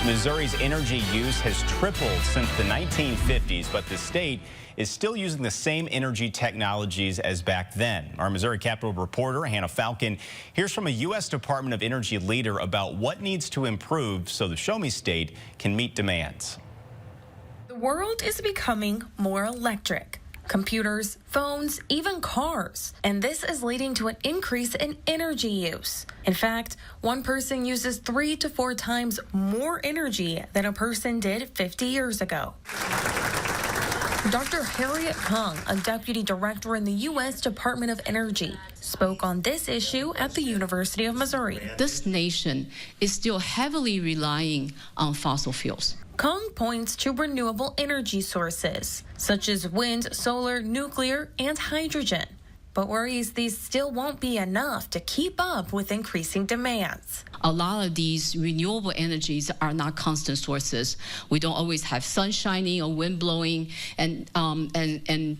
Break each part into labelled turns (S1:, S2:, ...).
S1: Missouri's energy use has tripled since the 1950s, but the state is still using the same energy technologies as back then. Our Missouri Capitol reporter, Hannah Falcon, hears from a U.S. Department of Energy leader about what needs to improve so the Show Me State can meet demands.
S2: The world is becoming more electric. Computers, phones, even cars. And this is leading to an increase in energy use. In fact, one person uses 3 to 4 times more energy than a person did 50 years ago. Dr. Harriet Hung, a deputy director in the U.S. Department of Energy, spoke on this issue at the University of Missouri.
S3: This nation is still heavily relying on fossil fuels.
S2: Hung points to renewable energy sources, such as wind, solar, nuclear, and hydrogen, but worries these still won't be enough to keep up with increasing demands.
S3: A lot of these renewable energies are not constant sources. We don't always have sun shining or wind blowing, and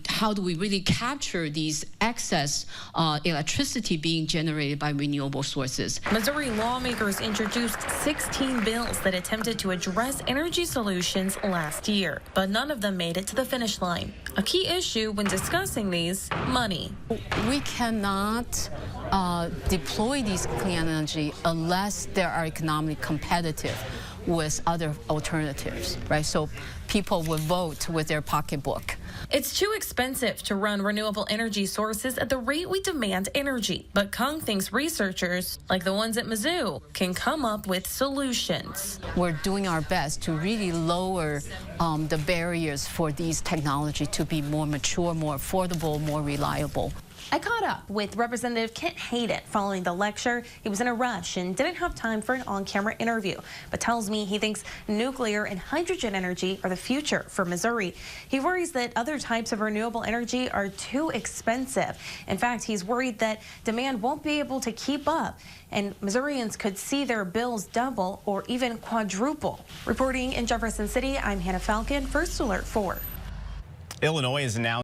S3: how do we really capture these excess electricity being generated by renewable sources?
S2: Missouri lawmakers introduced 16 bills that attempted to address energy solutions last year, but none of them made it to the finish line. A key issue when discussing these, money.
S3: We cannot deploy these clean energy unless they are economically competitive with other alternatives, right? So people will vote with their pocketbook.
S2: It's too expensive to run renewable energy sources at the rate we demand energy. But Kung thinks researchers, like the ones at Mizzou, can come up with solutions.
S3: We're doing our best to really lower the barriers for these technologies to be more mature, more affordable, more reliable.
S2: I caught up with Representative Kent Hayden following the lecture. He was in a rush and didn't have time for an on-camera interview, but tells me he thinks nuclear and hydrogen energy are the future for Missouri. He worries that other types of renewable energy are too expensive. In fact, he's worried that demand won't be able to keep up, and Missourians could see their bills double or even quadruple. Reporting in Jefferson City, I'm Hannah Falcon, First Alert 4.
S1: Illinois is now